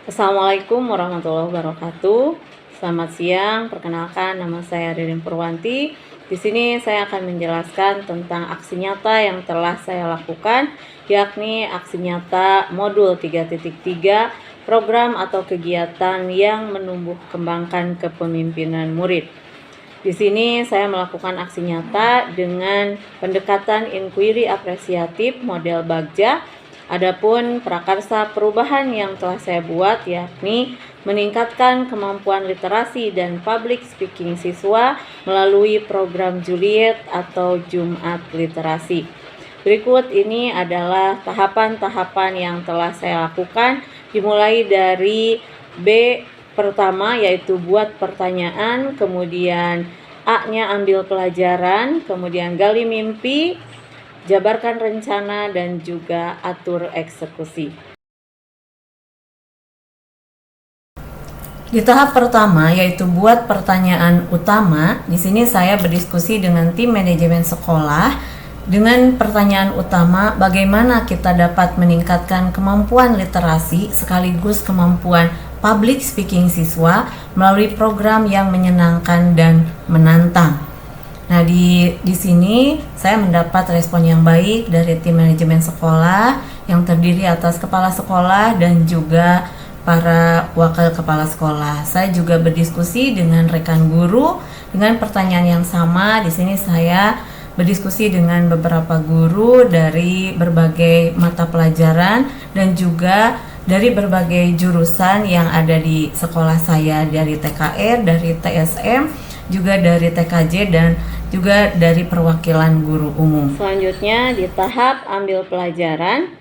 Assalamualaikum warahmatullahi wabarakatuh. Selamat siang, perkenalkan nama saya Ririn Purwanti. Di sini saya akan menjelaskan tentang aksi nyata yang telah saya lakukan, yakni aksi nyata modul 3.3 program atau kegiatan yang menumbuh kembangkan kepemimpinan murid. Di sini saya melakukan aksi nyata dengan pendekatan inquiry apresiatif model Bagja. Adapun prakarsa perubahan yang telah saya buat yakni meningkatkan kemampuan literasi dan public speaking siswa melalui program Juliet atau Jumat Literasi. Berikut ini adalah tahapan-tahapan yang telah saya lakukan, dimulai dari B pertama yaitu buat pertanyaan, kemudian A-nya ambil pelajaran, kemudian gali mimpi, jabarkan rencana, dan juga atur eksekusi. Di tahap pertama yaitu buat pertanyaan utama, di sini saya berdiskusi dengan tim manajemen sekolah dengan pertanyaan utama bagaimana kita dapat meningkatkan kemampuan literasi sekaligus kemampuan public speaking siswa melalui program yang menyenangkan dan menantang. Nah, di sini saya mendapat respon yang baik dari tim manajemen sekolah yang terdiri atas kepala sekolah dan juga para wakil kepala sekolah. Saya juga berdiskusi dengan rekan guru dengan pertanyaan yang sama. Di sini saya berdiskusi dengan beberapa guru dari berbagai mata pelajaran dan juga dari berbagai jurusan yang ada di sekolah saya, dari TKR, dari TSM, juga dari TKJ, dan juga dari perwakilan guru umum. Selanjutnya di tahap ambil pelajaran,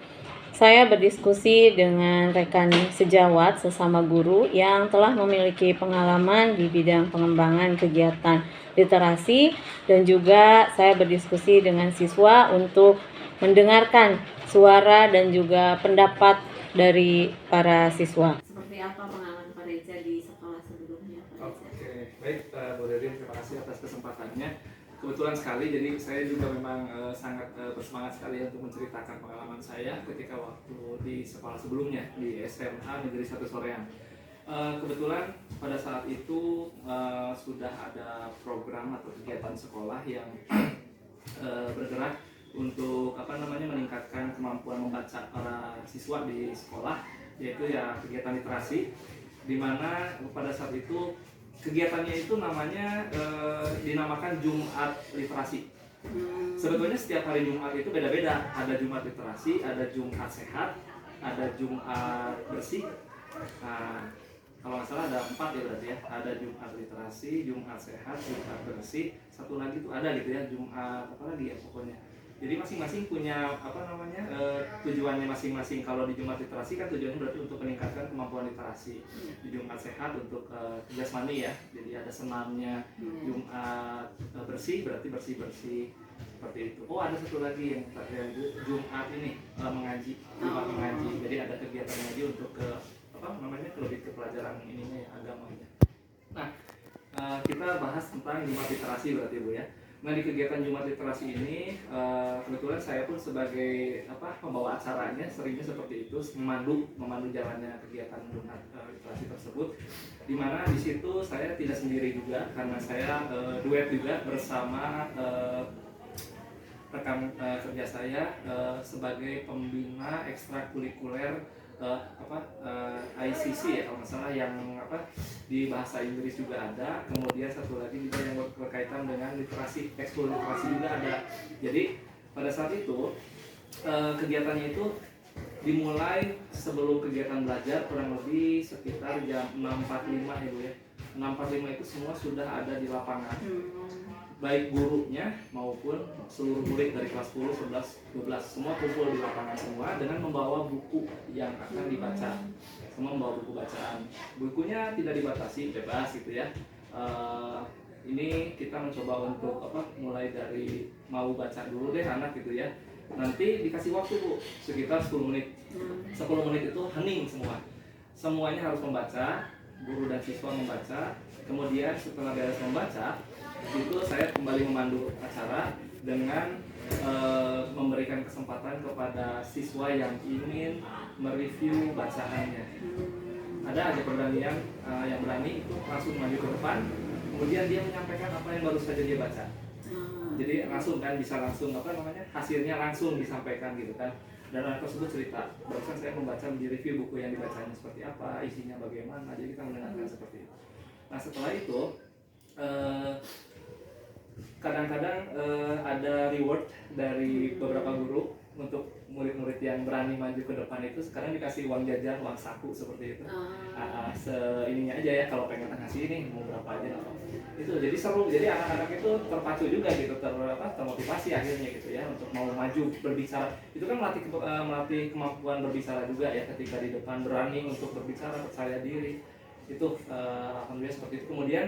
saya berdiskusi dengan rekan sejawat sesama guru yang telah memiliki pengalaman di bidang pengembangan kegiatan literasi, dan juga saya berdiskusi dengan siswa untuk mendengarkan suara dan juga pendapat dari para siswa. Seperti apa pengalaman Pak Reza di sekolah sebelumnya, Pak Reza? Oke, baik Bu Ririn, terima kasih atas kesempatannya. Kebetulan sekali, jadi saya juga memang sangat bersemangat sekali untuk menceritakan pengalaman saya ketika waktu di sekolah sebelumnya di SMA Negeri 1 Soreang. Kebetulan pada saat itu sudah ada program atau kegiatan sekolah yang bergerak untuk meningkatkan kemampuan membaca para siswa di sekolah, yaitu ya kegiatan literasi, di mana pada saat itu kegiatannya itu namanya dinamakan Jumat Literasi. Sebetulnya setiap hari Jumat itu beda-beda. Ada Jumat Literasi, ada Jumat Sehat, ada Jumat Bersih. Nah, kalau nggak salah ada 4 ya berarti ya. Ada Jumat Literasi, Jumat Sehat, Jumat Bersih. Satu lagi tuh ada gitu ya, Jumat apa lagi ya pokoknya. Jadi masing-masing punya tujuannya masing-masing. Kalau di Jumat Literasi kan tujuannya berarti untuk meningkatkan kemampuan literasi. Di Jumat Sehat untuk jasmani ya. Jadi ada senamnya. Jumat Bersih berarti bersih-bersih seperti itu. Oh, ada satu lagi yang Jumat ini mengaji. Jumat mengaji. Jadi ada kegiatan mengaji untuk lebih ke pelajaran ininya ya, agamanya. Nah, kita bahas tentang Jumat Literasi berarti Bu ya. Nah, di kegiatan Jumat Literasi ini kebetulan saya pun sebagai pembawa acaranya, seringnya seperti itu, memandu jalannya kegiatan Jumat Literasi tersebut. Di mana di situ saya tidak sendiri juga, karena saya duet juga bersama rekan kerja saya sebagai pembina ekstrakurikuler ICC ya kalau nggak salah, yang di bahasa Inggris juga ada, kemudian satu lagi juga yang berkaitan dengan literasi, ekskul literasi juga ada. Jadi pada saat itu kegiatannya itu dimulai sebelum kegiatan belajar kurang lebih sekitar jam 6.45 ya Bu ya. 6.45 itu semua sudah ada di lapangan, baik gurunya maupun seluruh murid dari kelas 10, 11, 12 semua kumpul di lapangan semua dengan membawa buku yang akan dibaca. Semua membawa buku bacaan. Bukunya tidak dibatasi, bebas gitu ya. Ini kita mencoba untuk mulai dari mau baca dulu deh anak gitu ya. Nanti dikasih waktu Bu sekitar 10 menit. 10 menit itu hening semua. Semuanya harus membaca, guru dan siswa membaca. Kemudian setelah beres membaca, itu saya kembali memandu acara dengan memberikan kesempatan kepada siswa yang ingin mereview bacaannya. ada aja pemberanian yang berani itu langsung maju ke depan, kemudian dia menyampaikan apa yang baru saja dia baca. Jadi langsung kan bisa langsung hasilnya langsung disampaikan gitu kan. Dan anak tersebut cerita, barusan saya membaca di review buku yang dibacanya seperti apa, isinya bagaimana, jadi kita mendengarkan seperti itu. Nah setelah itu kadang-kadang ada reward dari beberapa guru untuk murid-murid yang berani maju ke depan itu. Sekarang dikasih uang jajan, uang saku seperti itu. Ininya aja ya, kalau pengen ngasih ini mau berapa aja apa. Itu jadi seru, jadi anak-anak itu terpacu juga gitu, termotivasi akhirnya gitu ya untuk mau maju berbicara. Itu kan melatih kemampuan berbicara juga ya, ketika di depan berani untuk berbicara, percaya diri. Itu alhamdulillah seperti itu. Kemudian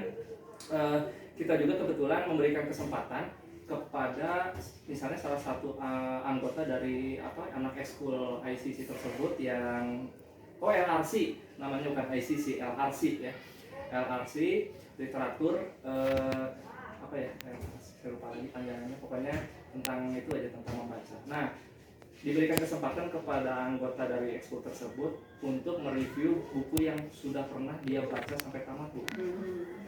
kita juga kebetulan memberikan kesempatan kepada misalnya salah satu anggota dari anak ekskul ICC tersebut yang LRC namanya, bukan ICC, LRC ya, LRC literatur saya lupa lagi panjangannya, pokoknya tentang itu aja, tentang membaca. Nah diberikan kesempatan kepada anggota dari ekskul tersebut untuk mereview buku yang sudah pernah dia baca sampai tamat, Bu.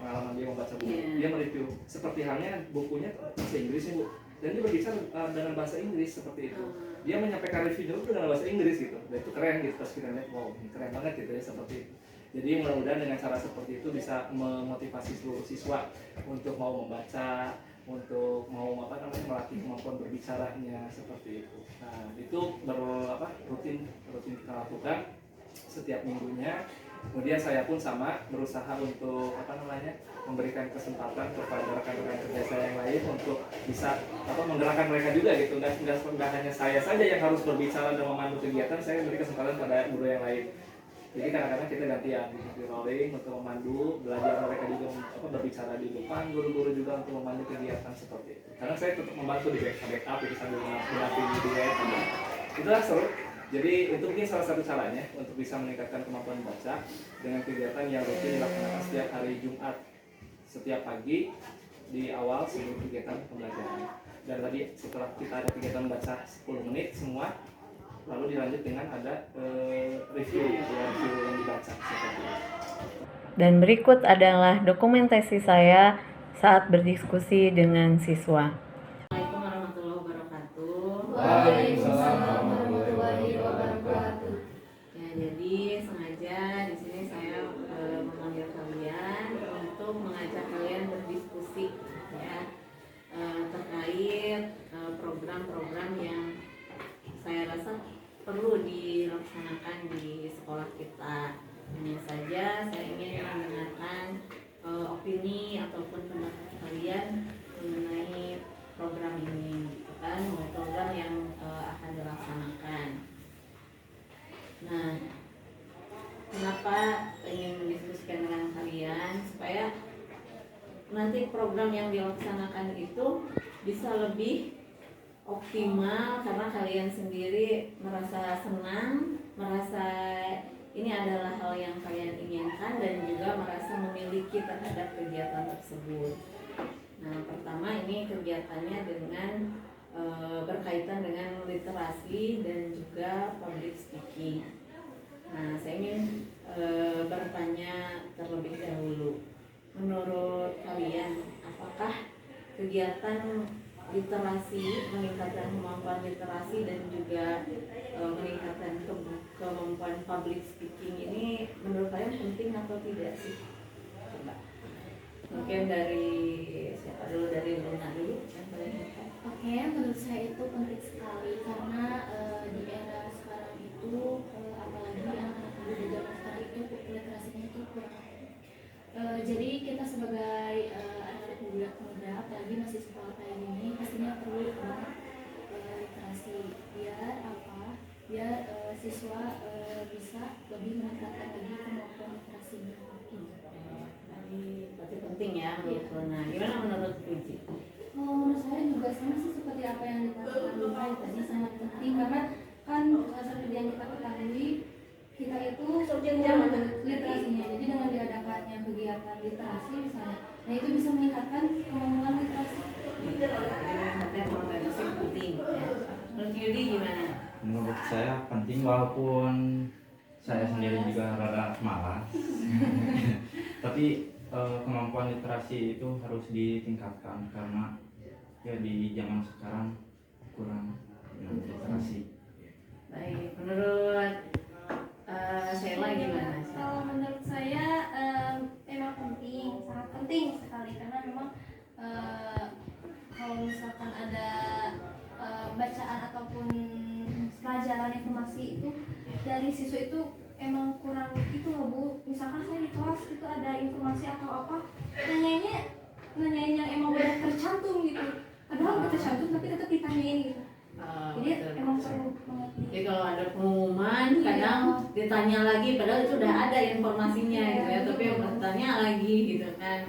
Pengalaman dia membaca buku, dia mereview seperti halnya bukunya bahasa Inggris ya, Bu, dan dia berbicara dengan bahasa Inggris seperti itu. Dia menyampaikan reviewnya itu dengan bahasa Inggris gitu, dan itu keren gitu. Terus kita lihat, wow keren banget gitu ya, seperti itu. Jadi mudah-mudahan dengan cara seperti itu bisa memotivasi seluruh siswa untuk mau membaca, untuk mau melatih kemampuan berbicaranya seperti itu. Nah itu rutin kita lakukan setiap minggunya. Kemudian saya pun sama berusaha untuk memberikan kesempatan kepada rekan-rekan kerja saya yang lain untuk bisa menggerakkan mereka juga gitu. Nggak hanya saya saja yang harus berbicara dan memandu kegiatan, saya beri kesempatan pada guru yang lain. Jadi kadang-kadang kita gantian di rolling untuk memandu, belajar mereka juga berbicara di depan, guru-guru juga untuk memandu kegiatan seperti itu. Karena saya tetap membantu di backup itu sambil mendampingi dia. Itulah seru. Jadi itu mungkin salah satu caranya untuk bisa meningkatkan kemampuan membaca dengan kegiatan yang rutin dilaksanakan setiap hari Jumat, setiap pagi di awal sebelum kegiatan pembelajaran. Dan tadi setelah kita ada kegiatan baca 10 menit semua, lalu dilanjut dengan ada review yang dibaca seperti itu. Dan berikut adalah dokumentasi saya saat berdiskusi dengan siswa. Assalamualaikum warahmatullahi wabarakatuh. Waalaikumsalam warahmatullahi wabarakatuh. Ya, jadi sengaja di sini saya memanggil kalian untuk mengajak kalian berdiskusi ya terkait program-program yang saya rasa perlu dilaksanakan di sekolah kita. Hanya saja saya ingin mendengarkan opini ataupun pendapat kalian mengenai program ini, gitu kan, program yang akan dilaksanakan. Nah, kenapa ingin mendiskusikan dengan kalian supaya nanti program yang dilaksanakan itu bisa lebih optimal, karena kalian sendiri merasa senang, merasa ini adalah hal yang kalian inginkan, dan juga merasa memiliki terhadap kegiatan tersebut. Nah, pertama ini kegiatannya dengan berkaitan dengan literasi dan juga public speaking. Nah, saya ingin bertanya terlebih dahulu, menurut kalian apakah kegiatan literasi, meningkatkan kemampuan literasi dan juga meningkatkan kemampuan public speaking ini menurut kalian penting atau tidak sih? Coba. Mungkin dari siapa dulu, dari Luna dulu yang paling dekat. Oke, menurut saya itu penting sekali karena di era sekarang itu apalagi anak-anak muda zaman sekarang itu literasinya itu kurang. Jadi kita sebagai anak muda apalagi masih sekolah kayak gini pastinya perlu banget literasi biar siswa bisa lebih meningkatkan lagi kemampuan literasinya. Berarti penting ya menurut Luna. Gimana menurut Puji? Menurut saya juga sama sih seperti apa yang dikatakan Luna, tadi sangat penting karena kan seperti yang kita ketahui kita itu kurang literasinya. Jadi dengan diadakannya kegiatan literasi misalnya, nah itu bisa meningkatkan kemampuan literasi. Meningkatkan kemampuan literasi penting. Ya. Menurut Yudi gimana? Menurut saya penting, walaupun Saya sendiri juga rada malas. Tapi kemampuan literasi itu harus ditingkatkan karena ya di zaman sekarang kurang literasi. Baik, menurut Sheila gimana? Kalau menurut saya memang penting, sangat penting sekali karena memang kalau misalkan ada bacaan ataupun pelajaran informasi itu dari siswa itu emang kurang itu loh Bu. Misalkan saya di kelas itu ada informasi atau apa, nanyain yang emang udah tercantum gitu. Padahal udah tercantum tapi tetap ditanyain gitu. Jadi emang perlu banget. Jadi kalau ada pengumuman kadang ditanya lagi padahal itu udah ada informasinya gitu ya, tapi yang bertanya lagi gitu kan.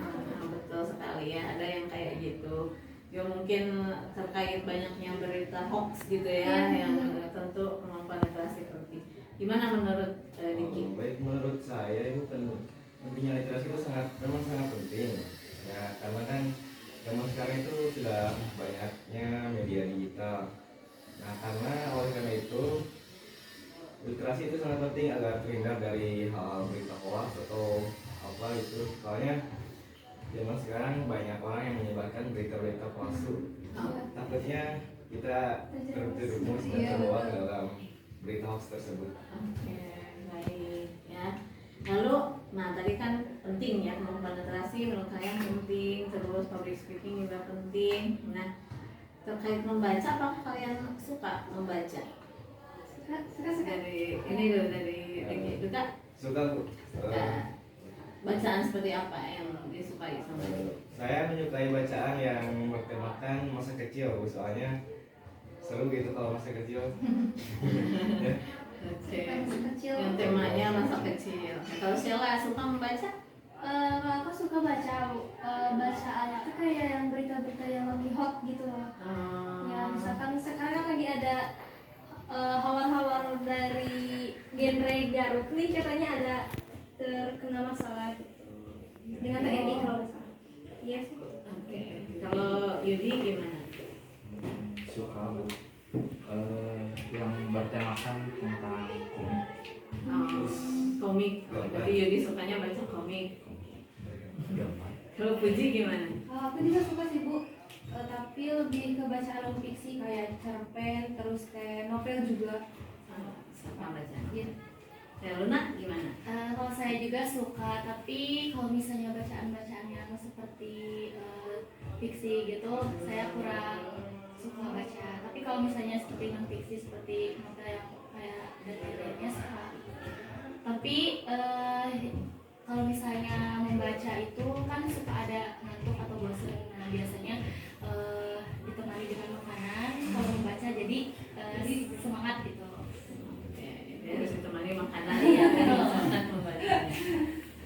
Betul sekali ya, ada yang kayak gitu. Ya mungkin terkait banyaknya berita hoax gitu ya, yang tentu kemampuan literasi penting. Gimana menurut Diki? Baik, menurut saya itu pentingnya literasi itu memang sangat penting ya, karena kan zaman sekarang itu sudah banyaknya media digital. Nah, karena itu literasi itu sangat penting agar terhindar dari hal berita hoax atau apa itu. Soalnya zaman sekarang banyak orang yang menyebarkan berita-berita palsu. Takutnya kita terjerumus dan terbawa dalam berita hoax tersebut. Oke, baik ya. Lalu, nah tadi kan penting ya kemampuan literasi menurut saya penting, terus public speaking juga penting. Nah, terkait membaca, apakah kalian suka membaca? Suka. Dari ini dulu dari Diki juga. Suka Bu. Bacaan seperti apa yang disukai sama Diki? Saya menyukai bacaan yang bertemakan masa kecil Bu, soalnya seru gitu kalau masa kecil. Oke. Masa kecil. Yang temanya masa kecil. Kalau Sheila suka membaca? Aku suka baca bacaan itu kayak yang berita-berita yang lagi hot gitu loh. Ya misalkan sekarang lagi ada hawar-hawar dari genre Garut nih, katanya ada terkena masalah gitu dengan TNI kalau nggak salah. Iya sih. Oke. Kalau Yudi gimana? Suka Bu. Yang bertemakan tentang komik. Komik. Jadi Yudi sukanya baca komik. Kalau Puji gimana? Aku juga suka sih Bu, tapi lebih ke bacaan non fiksi kayak cerpen, terus kayak novel juga. Suka baca. Iya. Ya Luna gimana? Kalau saya juga suka, tapi kalau misalnya bacaan-bacaan yang seperti fiksi gitu, saya kurang suka baca. Tapi kalau misalnya seperti non fiksi, seperti novel yang kayak detailnya suka. Tapi kalau misalnya membaca itu kan suka ada ngantuk atau bosan. Nah biasanya ditemani dengan makanan. Kalau membaca jadi semangat gitu. Harus ditemani makanan ya.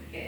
Oke.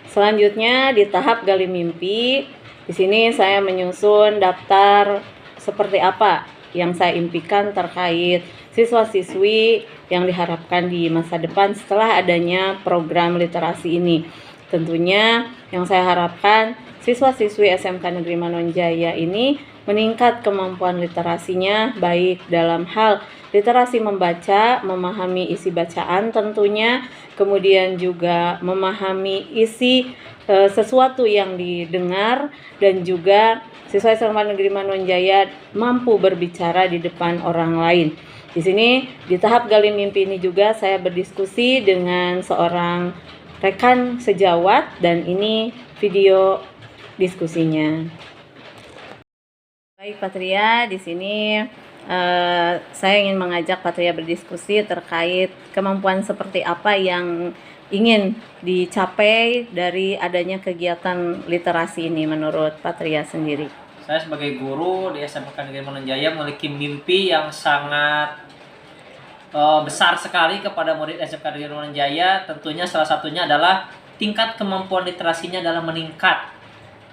Selanjutnya di tahap gali mimpi, di sini saya menyusun daftar seperti apa yang saya impikan terkait siswa-siswi yang diharapkan di masa depan setelah adanya program literasi ini. Tentunya yang saya harapkan siswa-siswi SMK Negeri Manonjaya ini meningkat kemampuan literasinya baik dalam hal literasi membaca, memahami isi bacaan tentunya, kemudian juga memahami isi sesuatu yang didengar, dan juga siswa SMK Negeri Manonjaya mampu berbicara di depan orang lain. Di sini di tahap gali mimpi ini juga saya berdiskusi dengan seorang rekan sejawat dan ini video diskusinya. Baik Patria, di sini saya ingin mengajak Patria berdiskusi terkait kemampuan seperti apa yang ingin dicapai dari adanya kegiatan literasi ini menurut Patria sendiri. Saya sebagai guru di SMK Negeri Manonjaya memiliki mimpi yang sangat besar sekali kepada murid SMK Negeri Manonjaya. Tentunya salah satunya adalah tingkat kemampuan literasinya dalam meningkat.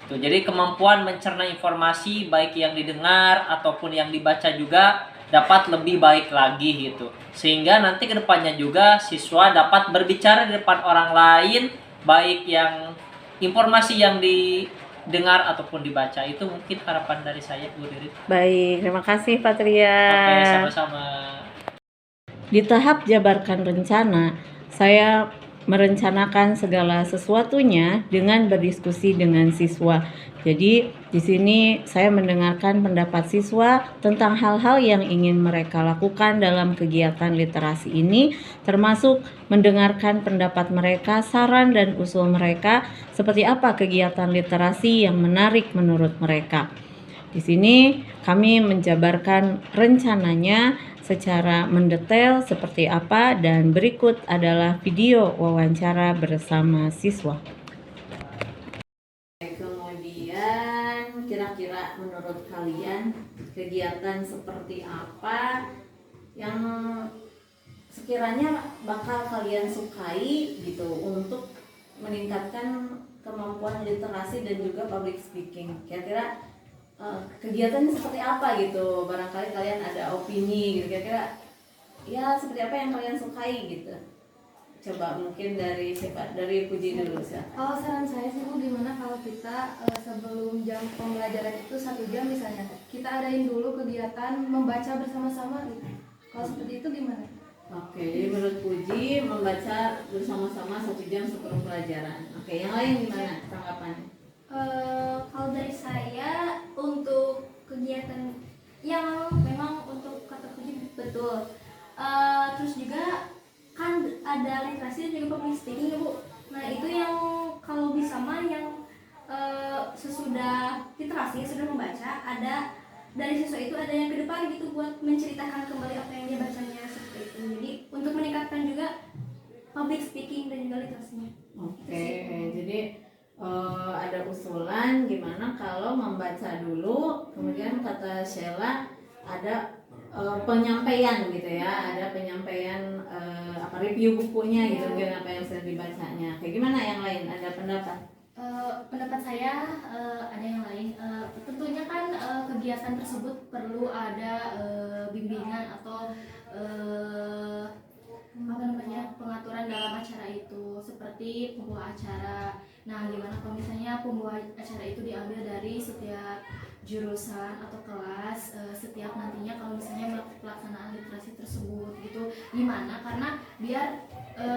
Jadi kemampuan mencerna informasi baik yang didengar ataupun yang dibaca juga dapat lebih baik lagi gitu. Sehingga nanti kedepannya juga siswa dapat berbicara di depan orang lain, baik yang informasi yang didengar ataupun dibaca. Itu mungkin harapan dari saya, Bu Riri. Baik, terima kasih Patria. Oke, sama-sama. Di tahap jabarkan rencana, saya merencanakan segala sesuatunya dengan berdiskusi dengan siswa. Jadi di sini saya mendengarkan pendapat siswa tentang hal-hal yang ingin mereka lakukan dalam kegiatan literasi ini, termasuk mendengarkan pendapat mereka, saran dan usul mereka seperti apa kegiatan literasi yang menarik menurut mereka. Di sini kami menjabarkan rencananya secara mendetail seperti apa, dan berikut adalah video wawancara bersama siswa. Kemudian kira-kira menurut kalian kegiatan seperti apa yang sekiranya bakal kalian sukai gitu untuk meningkatkan kemampuan literasi dan juga public speaking? Kira-kira kegiatan seperti apa gitu, barangkali kalian ada opini gitu, kira-kira ya seperti apa yang kalian sukai gitu. Coba mungkin dari siapa, dari Puji dulu sih. Kalau saran saya sih Bu, gimana kalau kita sebelum jam pembelajaran itu 1 jam misalnya, kita adain dulu kegiatan membaca bersama-sama gitu. Kalau seperti itu gimana? Oke, jadi menurut Puji membaca bersama-sama 1 jam sebelum pelajaran. Oke, yang lain gimana tanggapannya? Kalau dari saya untuk kegiatan yang memang untuk kata kunci betul. Terus juga kan ada literasi dan juga public speaking ya Bu. Nah itu yang kalau bisa mah yang sesudah literasi sudah membaca, ada dari siswa itu ada yang ke depan gitu buat menceritakan kembali apa yang dia bacanya seperti itu. Jadi untuk meningkatkan juga public speaking dan juga literasinya. Oke, jadi ada usulan gimana kalau membaca dulu, kemudian kata Sheila ada penyampaian gitu ya, ada penyampaian review bukunya gitu, mungkin apa yang sudah dibacanya. Kayak gimana yang lain, ada pendapat? Pendapat saya ada yang lain. Tentunya kan kegiatan tersebut perlu ada bimbingan atau pengaturan dalam acara itu, seperti pembawa acara. Nah, gimana kalau misalnya pembawa acara itu diambil dari setiap jurusan atau kelas, setiap nantinya kalau misalnya pelaksanaan literasi tersebut gitu, gimana? Karena biar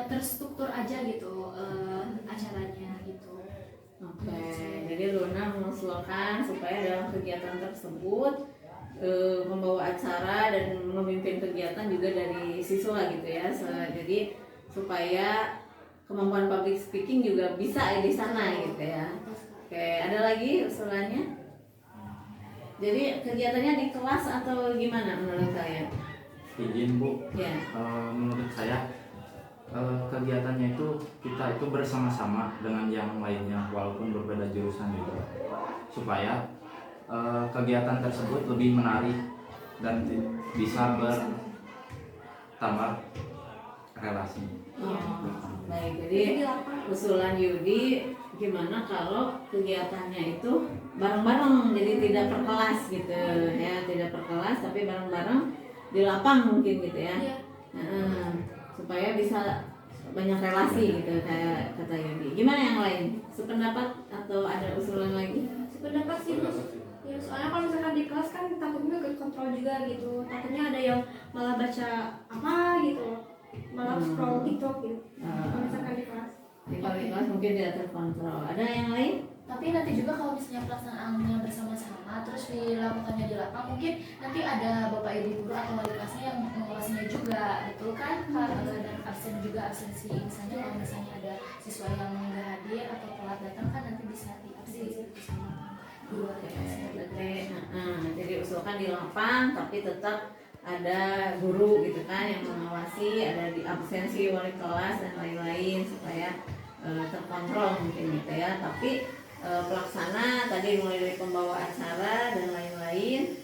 terstruktur aja gitu acaranya gitu. Oke, jadi Luna mengusulkan supaya dalam kegiatan tersebut membawa acara dan memimpin kegiatan juga dari siswa gitu ya. Jadi supaya kemampuan public speaking juga bisa di sana gitu ya. Oke, ada lagi usulannya? Jadi kegiatannya di kelas atau gimana menurut kalian? Izin Bu, Ya. menurut saya kegiatannya itu kita itu bersama-sama dengan yang lainnya walaupun berbeda jurusan juga, supaya kegiatan tersebut lebih menarik dan bisa bertambah relasi. Baik, jadi usulan Yudi gimana kalau kegiatannya itu bareng-bareng, jadi tidak per kelas gitu ya, tidak per kelas tapi bareng-bareng di lapang mungkin gitu ya. Supaya bisa banyak relasi gitu kayak kata Yudi. Gimana yang lain? Sependapat atau ada usulan lagi? Sependapat sih Bu. Ya, soalnya kalau misalkan di kelas kan takutnya ke kontrol juga gitu, takutnya ada yang malah baca apa gitu, malah scroll TikTok gitu. Kalau misalkan di kelas. Di kelas mungkin tidak terkontrol. Ada yang lain? Tapi nanti juga kalau misalnya pelaksanaannya bersama-sama terus dilakukannya di lapang, mungkin nanti ada bapak ibu guru atau wali kelasnya yang mengawasinya juga, betul kan? Dan absen juga, absensi misalnya kalau misalnya ada siswa yang nggak hadir atau telat datang kan nanti bisa diabsensi bersama guru wali kelasnya. Jadi usulkan di lapang tapi tetap ada guru gitu kan yang mengawasi, ada di absensi wali kelas dan lain-lain supaya terkontrol mungkin gitu ya. Tapi pelaksana tadi mulai dari pembawa acara dan lain-lain,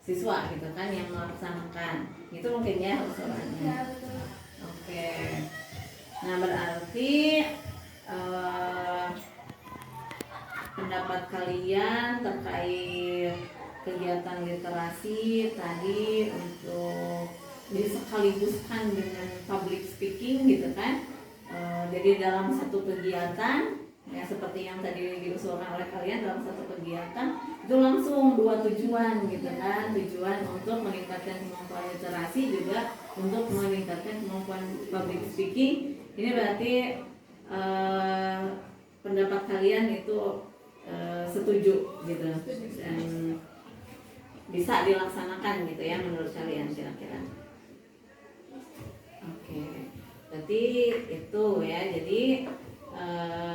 siswa gitu kan yang melaksanakan itu mungkin ya usulannya. Ya, betul. Oke, nah berarti pendapat kalian terkait kegiatan literasi tadi untuk disekaligus,kan dengan public speaking gitu kan. Jadi dalam satu kegiatan ya seperti yang tadi diusulkan oleh kalian, dalam satu kegiatan itu langsung 2 tujuan gitu kan. Tujuan untuk meningkatkan kemampuan literasi, juga untuk meningkatkan kemampuan public speaking. Ini berarti pendapat kalian itu setuju gitu dan bisa dilaksanakan gitu ya menurut kalian kira-kira. Oke, berarti itu ya. Jadi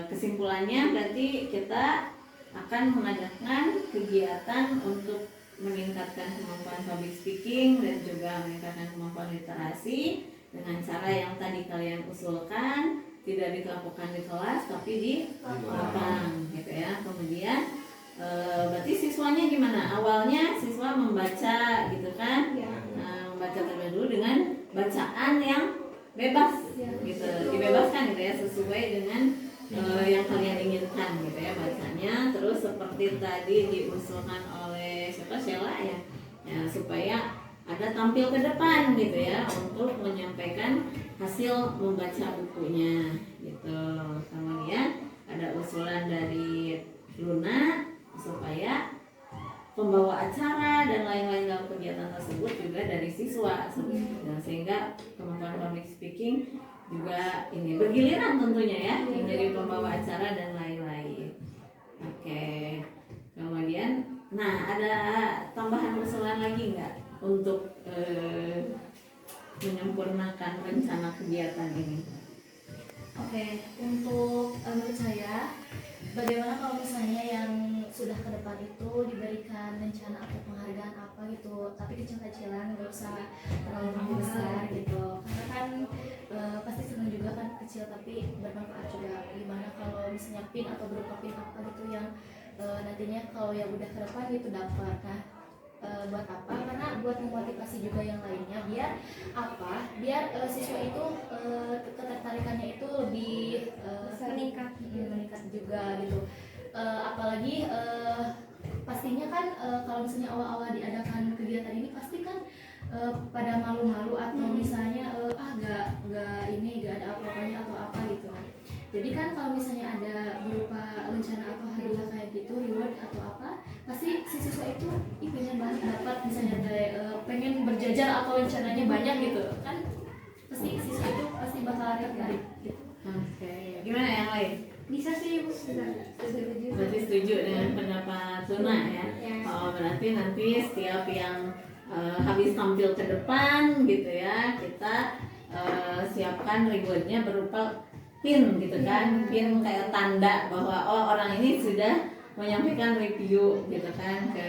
kesimpulannya berarti kita akan mengadakan kegiatan untuk meningkatkan kemampuan public speaking dan juga meningkatkan kemampuan literasi dengan cara yang tadi kalian usulkan, tidak dilakukan di kelas tapi di lapang gitu ya. Kemudian berarti siswanya gimana? Awalnya siswa membaca gitu kan, membaca terlebih dahulu dengan bacaan yang bebas gitu, dibebaskan gitu ya sesuai dengan yang kalian inginkan gitu ya bacanya. Terus seperti tadi diusulkan oleh siapa, Sheila ya, supaya ada tampil ke depan gitu ya untuk menyampaikan hasil membaca bukunya gitu. Kemudian ada usulan dari Luna supaya pembawa acara dan lain-lain dalam kegiatan tersebut juga dari siswa, sehingga kemampuan public speaking juga ini bergiliran tentunya ya, menjadi pembawa acara dan lain-lain. Oke, kemudian nah ada tambahan usulan lagi nggak untuk menyempurnakan rencana kegiatan ini? Oke, untuk menurut saya, bagaimana kalau misalnya yang sudah ke depan itu diberikan rencana atau penghargaan apa gitu, tapi kecil-kecilan, nggak usah terlalu besar gitu. Karena kan pasti senang juga kan kecil tapi bermanfaat juga. Gimana kalau misalnya pin atau berupa pin apa gitu yang nantinya kalau yang udah ke depan itu dapat. Nah, buat apa? Karena buat memotivasi juga yang lainnya, biar apa? Biar siswa itu ketertarikannya itu lebih meningkat juga gitu. Apalagi pastinya kan kalau misalnya awal-awal diadakan kegiatan ini pasti kan pada malu-malu atau misalnya nggak ada apa-apanya atau apa gitu. Jadi kan kalau misalnya ada berupa rencana atau hadiah kayak gitu, reward atau apa, pasti si siswa itu pengen banget dapat, misalnya pengen berjajar atau rencananya banyak gitu kan, pasti siswa itu pasti bakal tertarik gitu. Oke, gimana yang lain? Bisa sih Ibu, setuju. Berarti setuju dengan pendapat Luna ya? Oh, berarti nanti setiap yang habis tampil ke depan gitu ya, kita siapkan rewardnya berupa pin gitu kan, pin kayak tanda bahwa oh orang ini sudah menyampaikan review gitu kan ke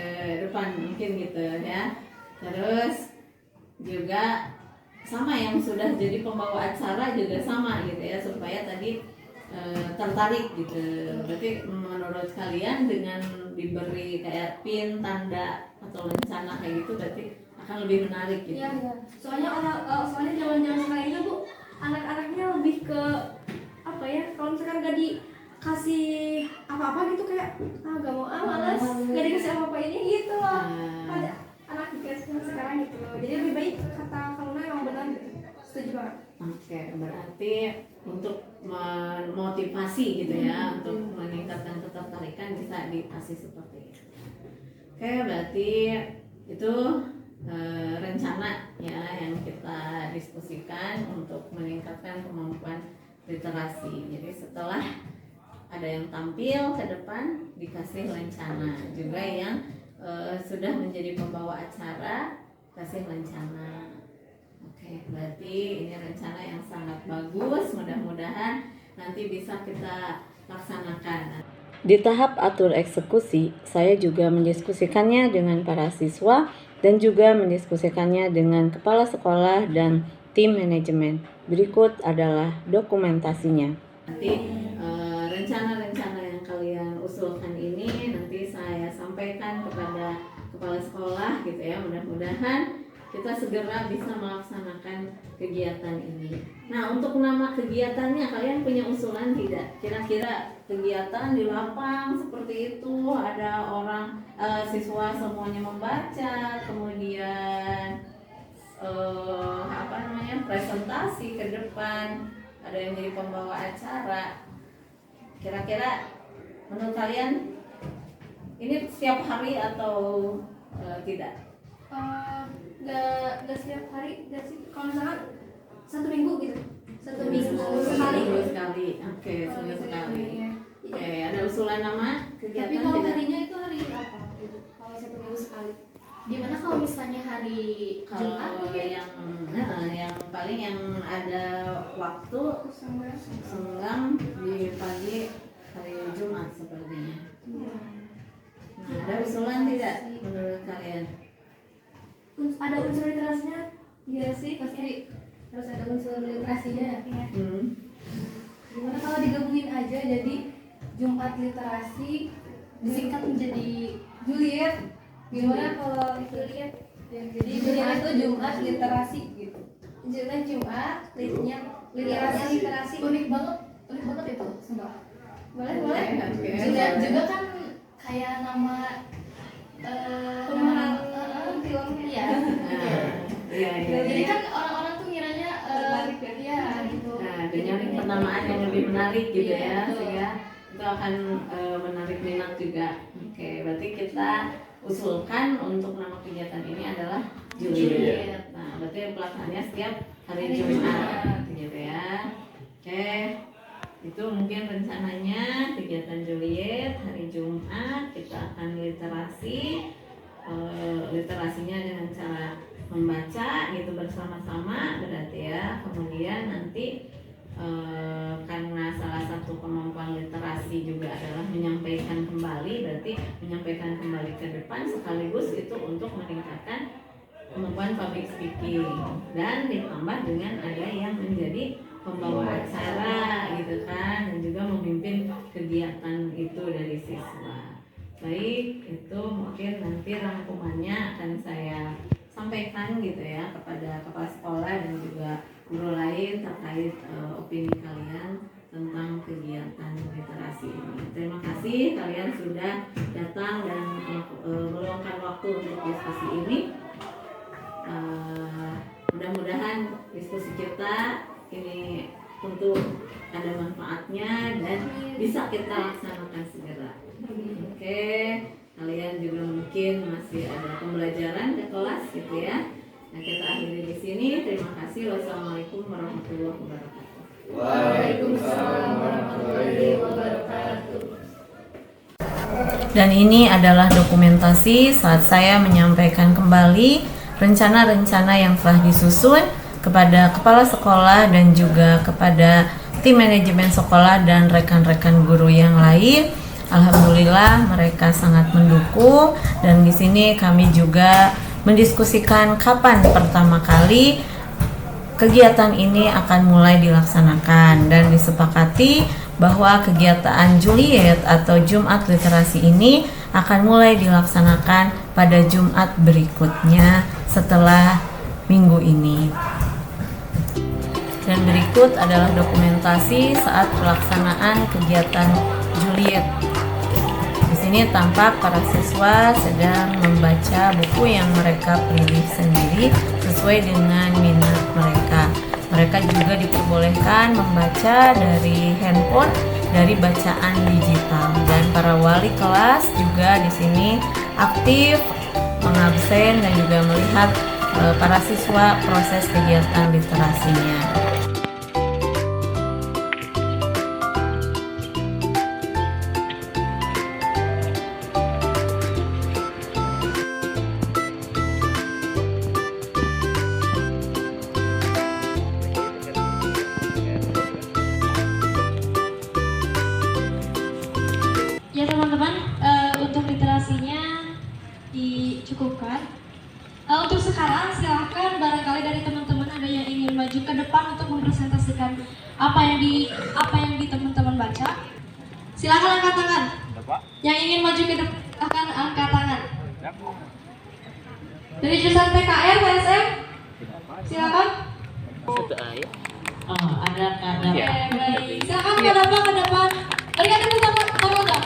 depan mungkin gitu ya. Terus juga sama yang sudah jadi pembawa acara juga sama gitu ya, supaya tadi tertarik gitu. Berarti menurut kalian dengan diberi kayak pin, tanda atau rencana kayak gitu berarti akan lebih menarik gitu. Iya. Soalnya soalnya zaman-zaman sekarang ini Bu, anak-anaknya lebih ke apa ya? Kalau misalkan gak dikasih apa-apa gitu kayak gak mau malas, gak dikasih apa-apa ini gitu loh. Pada anak dikasih sekarang gitu loh. Jadi lebih baik kata Kaluna emang benar gitu. Setuju banget. Oke, berarti untuk memotivasi gitu ya, untuk meningkatkan ketertarikan bisa dikasih seperti itu. Oke, berarti itu rencana ya yang kita diskusikan untuk meningkatkan kemampuan literasi. Jadi setelah ada yang tampil ke depan dikasih rencana, juga yang sudah menjadi pembawa acara kasih rencana. Oke, berarti ini rencana yang sangat bagus, mudah-mudahan nanti bisa kita laksanakan. Di tahap atur eksekusi, saya juga mendiskusikannya dengan para siswa dan juga mendiskusikannya dengan kepala sekolah dan tim manajemen. Berikut adalah dokumentasinya. Nanti rencana-rencana yang kalian usulkan ini nanti saya sampaikan kepada kepala sekolah gitu ya. Mudah-mudahan kita segera bisa melaksanakan kegiatan ini. Nah, untuk nama kegiatannya kalian punya usulan tidak? Kira-kira kegiatan di lapang seperti itu, ada orang siswa semuanya membaca, kemudian presentasi ke depan, ada yang jadi pembawa acara. Kira-kira menurut kalian ini setiap hari atau tidak? nggak setiap hari, nggak sih, kalau misalkan 1 minggu gitu, 1 minggu sekali. Seminggu sekali. Oke, seminggu sekali. Iya. Oke, ada usulan nama Tapi kegiatan kalau tidak? harinya itu hari apa gitu, kalau 1 minggu sekali? Gimana kalau misalnya hari Jumat Kalau mungkin? yang paling yang ada waktu Senggang. senggang di pagi hari Jumat sepertinya. Nah, ada usulan tidak menurut kalian? Ada unsur literasinya, iya sih, pasti harus ada unsur literasinya. Gimana kalau digabungin aja jadi Jumat literasi disingkat menjadi Juliet? Gimana kalau itu lihat? Ya, jadi Juliet itu Jumat literasi gitu. Jumat litnya literasi. Unik banget itu, sumpah. Boleh. Juga kan kayak nama Pemeran film ya. Iya. Jadi kan orang-orang tuh ngiranya Menarik ya. ya gitu. Nah, dengan penamaan yang lebih menarik gitu ya, Iya, betul. sehingga itu akan menarik minat juga. Oke, berarti kita usulkan untuk nama kegiatan ini adalah Juliet. Nah, berarti pelaksanaannya setiap hari Jumat, gitu ya. Oke, itu mungkin rencananya kegiatan Juliet hari Jumat. Kita akan literasinya dengan cara membaca gitu bersama-sama berarti ya. Kemudian nanti karena salah satu kemampuan literasi juga adalah menyampaikan kembali, berarti menyampaikan kembali ke depan sekaligus itu untuk meningkatkan kemampuan public speaking dan ditambah dengan ada yang menjadi pembawa acara gitu kan, dan juga memimpin kegiatan itu dari siswa. Baik, itu mungkin nanti rangkumannya akan saya sampaikan gitu ya kepada kepala sekolah dan juga guru lain terkait opini kalian tentang kegiatan literasi ini. Terima kasih kalian sudah datang dan meluangkan waktu untuk diskusi ini. Mudah-mudahan diskusi kita ini tentu ada manfaatnya dan bisa kita laksanakan segera. Oke, kalian juga mungkin masih ada pembelajaran di kelas gitu ya. Nah, kita akhiri di sini. Terima kasih. Wassalamualaikum warahmatullahi wabarakatuh. Waalaikumsalam warahmatullahi wabarakatuh. Dan ini adalah dokumentasi saat saya menyampaikan kembali rencana-rencana yang telah disusun kepada kepala sekolah dan juga kepada tim manajemen sekolah dan rekan-rekan guru yang lain. Alhamdulillah mereka sangat mendukung, dan di sini kami juga mendiskusikan kapan pertama kali kegiatan ini akan mulai dilaksanakan, dan disepakati bahwa kegiatan Juliet atau Jumat Literasi ini akan mulai dilaksanakan pada Jumat berikutnya setelah minggu ini. Dan berikut adalah dokumentasi saat pelaksanaan kegiatan Juliet. Di sini tampak para siswa sedang membaca buku yang mereka pilih sendiri sesuai dengan minat mereka. Mereka juga diperbolehkan membaca dari handphone, dari bacaan digital, dan para wali kelas juga di sini aktif mengabsen dan juga melihat para siswa proses kegiatan literasinya. Ya teman-teman, untuk literasinya dicukupkan. Untuk sekarang silahkan barangkali dari teman-teman ada yang ingin maju ke depan untuk mempresentasikan apa yang di teman-teman baca. Silahkan angkat tangan. Yang ingin maju ke depan akan angkat tangan. Dari jurusan PKR, PSM, silakan. Ada Baik, silakan ke depan. Berikan tepuk tangan dong.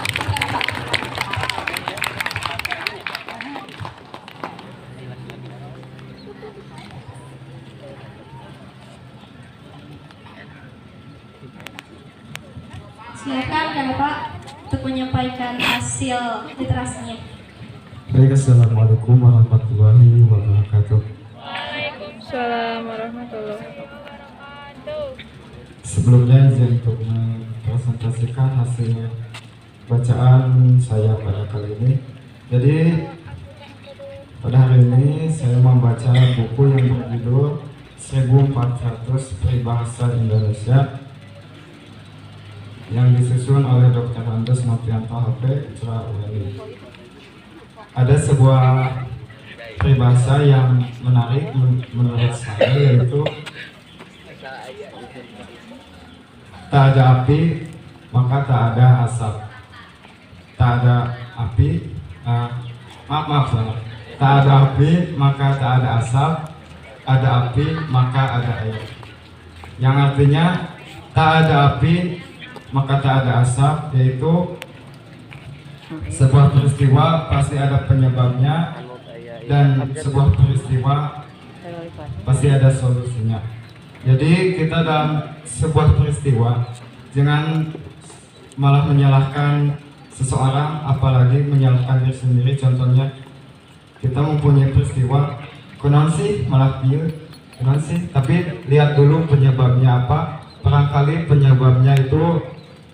Silakan Bapak untuk menyampaikan hasil literasinya. Baik, assalamualaikum warahmatullahi wabarakatuh. Waalaikumsalam warahmatullahi wabarakatuh. Sebelumnya izin untuk mempresentasikan hasil bacaan saya pada kali ini. Jadi pada hari ini saya membaca buku yang berjudul 1400 Peribahasa Indonesia yang disusun oleh Dr. Andes Novianto HP, Cera UNI. Ada sebuah peribahasa yang menarik menurut saya, yaitu tak ada api maka tak ada asap, tak ada api tak ada api maka tak ada asap, ada api maka ada air. Yang artinya tak ada api maka tak ada asap, yaitu sebuah peristiwa pasti ada penyebabnya, dan sebuah peristiwa pasti ada solusinya. Jadi kita dalam sebuah peristiwa jangan malah menyalahkan seseorang, apalagi menyalahkan diri sendiri. Contohnya kita mempunyai peristiwa, kunaon sih malah pieu, kunaon sih, tapi lihat dulu penyebabnya apa. Barangkali penyebabnya itu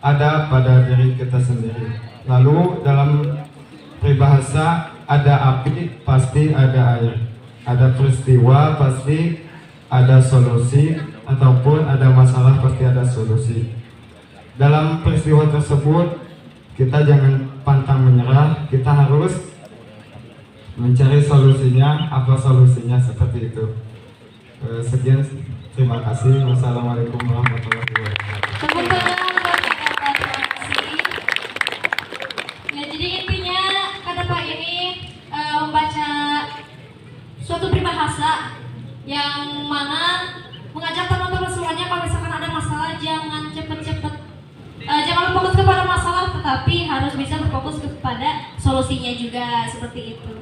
ada pada diri kita sendiri. Lalu dalam peribahasa, ada api pasti ada air, ada peristiwa pasti ada solusi, ataupun ada masalah pasti ada solusi. Dalam peristiwa tersebut kita jangan pantang menyerah, kita harus mencari solusinya. Apa solusinya, seperti itu. Sekian, terima kasih. Wassalamualaikum warahmatullahi wabarakatuh. Tepuk tangan buat Kak, terima kasih. Ya, jadi intinya kata Pak ini membaca suatu peribahasa yang mana mengajak teman-teman semuanya kalau misalkan ada masalah jangan cepet-cepet, jangan fokus kepada masalah, tetapi harus bisa berfokus kepada solusinya juga, seperti itu.